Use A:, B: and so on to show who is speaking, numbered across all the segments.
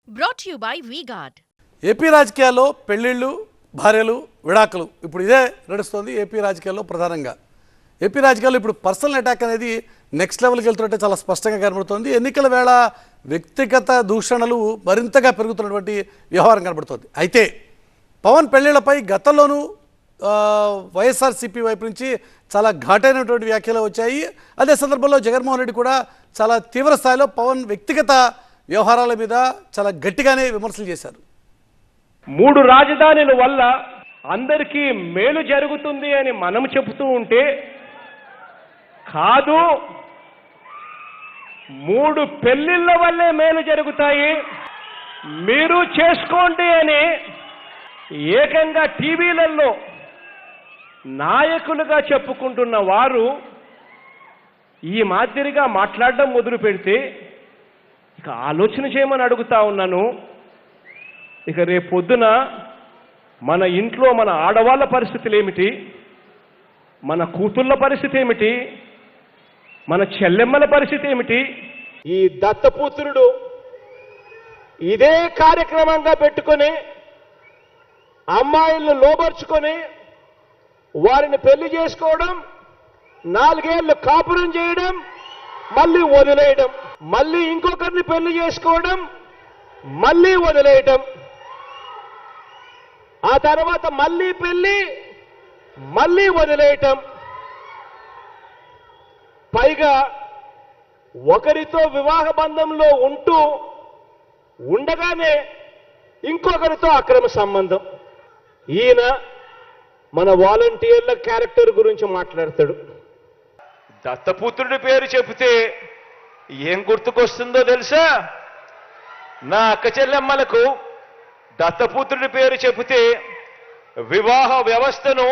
A: Brought to you by V-Guard.
B: AP రాజకీయాల్లో పెళ్ళిళ్ళు భార్యలు విడాకులు ఇప్పుడు ఇదే నడుస్తుంది ఏపీ రాజకీయాల్లో ప్రధానంగా. ఏపీ రాజకీయాల్లో ఇప్పుడు పర్సనల్ అటాక్ అనేది నెక్స్ట్ లెవెల్కి వెళ్తున్నట్టే చాలా స్పష్టంగా కనబడుతోంది. ఎన్నికల వేళ వ్యక్తిగత దూషణలు మరింతగా పెరుగుతున్నటువంటి వ్యవహారం కనబడుతోంది. అయితే పవన్ పెళ్ళిళ్ళపై గతంలోనూ వైఎస్ఆర్సీపీ వైపు నుంచి చాలా ఘాటైనటువంటి వ్యాఖ్యలు వచ్చాయి. అదే సందర్భంలో జగన్మోహన్ రెడ్డి కూడా చాలా తీవ్ర స్థాయిలో పవన్ వ్యక్తిగత వ్యవహారాల మీద చాలా గట్టిగానే విమర్శలు చేశారు.
C: 3 రాజధానుల వల్ల అందరికీ మేలు జరుగుతుంది అని మనం చెబుతూ ఉంటే కాదు, 3 పెళ్లిళ్ళ వల్లే మేలు జరుగుతాయి, మీరు చేసుకోండి అని ఏకంగా టీవీలలో నాయకులుగా చెప్పుకుంటున్న వారు ఈ మాదిరిగా మాట్లాడడం మొదలు పెడితే ఇక ఆలోచన చేయమని అడుగుతా ఉన్నాను. ఇక రేపు పొద్దున మన ఇంట్లో మన ఆడవాళ్ళ పరిస్థితులు ఏమిటి, మన కూతుళ్ళ పరిస్థితి ఏమిటి, మన చెల్లెమ్మల పరిస్థితి ఏమిటి?
D: ఈ దత్తపుత్రుడు ఇదే కార్యక్రమంగా పెట్టుకొని అమ్మాయిలను లోబర్చుకొని వారిని పెళ్లి చేసుకోవడం, 4 ఏళ్ళు కాపురం చేయడం, మళ్ళీ వదిలేయడం, మళ్ళీ ఇంకొకరిని పెళ్లి చేసుకోవడం, మళ్ళీ వదిలేయటం, ఆ తర్వాత మళ్ళీ పెళ్లి, మళ్ళీ వదిలేయటం, పైగా ఒకరితో వివాహ బంధంలో ఉంటూ ఉండగానే ఇంకొకరితో అక్రమ సంబంధం. ఈయన మన వాలంటీర్ల క్యారెక్టర్ గురించి మాట్లాడతాడు.
E: దత్తపుత్రుడి పేరు చెబితే ఏం గుర్తుకొస్తుందో తెలుసా? నా అక్క చెల్లెమ్మలకు దత్తపుత్రుడి పేరు చెబితే వివాహ వ్యవస్థను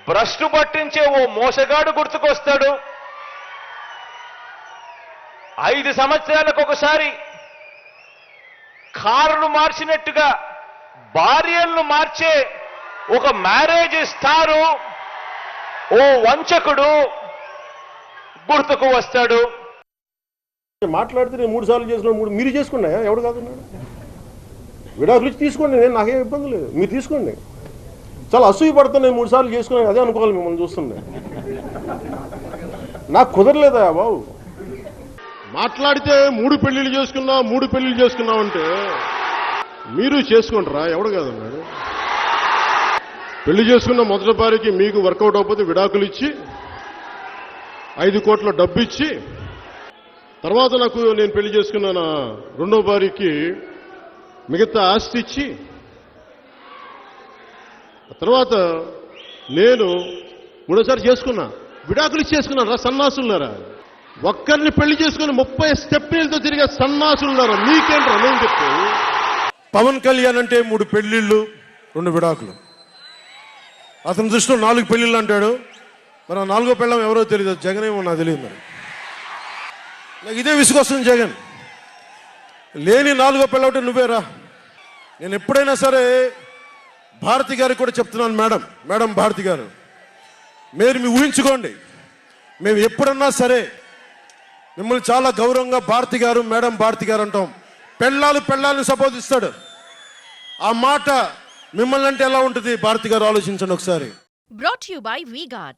E: భ్రష్టు పట్టించే ఓ మోసగాడు గుర్తుకొస్తాడు. 5 సంవత్సరాలకు ఒకసారి కారును మార్చినట్టుగా భార్యలను మార్చే ఒక మ్యారేజ్ స్టారు ఓ వంచకుడు గుర్తుకు వస్తాడు.
D: మాట్లాడితే నేను 3 సార్లు చేసిన 3 మీరు చేసుకున్నా, ఎవడు కాదన్నాడు? విడాకులు ఇచ్చి తీసుకోండి, నేను నాకేం ఇబ్బంది లేదు, మీరు తీసుకోండి. చాలా అసూయ పడుతుంది, నేను 3 సార్లు చేసుకున్నాను అదే అనుకోవాలి మిమ్మల్ని చూస్తుండే. నాకు కుదరలేదా బాబు? మాట్లాడితే 3 పెళ్లిళ్ళు చేసుకున్నా 3 పెళ్లిళ్ళు చేసుకున్నావు అంటే మీరు చేసుకుంటారా? ఎవడు కాదన్నాడు? పెళ్లి చేసుకున్న మొదటి భార్యకి మీకు వర్కౌట్ అవ్వకపోతే విడాకులు ఇచ్చి 5 కోట్ల డబ్బు ఇచ్చి, తర్వాత నేను పెళ్లి చేసుకున్న నా రెండో భార్యకి మిగతా ఆస్తి ఇచ్చి, తర్వాత నేను 3ఓసారి చేసుకున్నా విడాకులు ఇచ్చి చేసుకున్నారా? సన్నాసులున్నారా? ఒక్కరిని పెళ్లి చేసుకుని 30 స్టెప్నీలతో తిరిగే సన్నాసులున్నారా? మీకేంట్రా నేను చెప్తే?
F: పవన్ కళ్యాణ్ అంటే 3 పెళ్లిళ్ళు 2 విడాకులు, అతని దృష్టిలో 4 పెళ్లిళ్ళు అంటాడు. మరి ఆ 4గో పెళ్ళం ఎవరో తెలియదు, జగన్ ఏమో నాకు తెలియదు. మరి నాకు ఇదే విసుగొస్తుంది. జగన్ లేని 4గో పెళ్ళం అంటే నువ్వేరా. నేను ఎప్పుడైనా సరే భారతి గారికి కూడా చెప్తున్నాను, మేడం భారతి గారు, మీరు ఊహించుకోండి, మేము ఎప్పుడన్నా సరే మిమ్మల్ని చాలా గౌరవంగా భారతి గారు, మేడం భారతి గారు అంటాం. పెళ్ళాలను సంబోధిస్తాడు. ఆ మాట మిమ్మల్ని అంటే ఎలా ఉంటుంది భారతి గారు? ఆలోచించండి ఒకసారి.
A: Brought to you by V-Guard.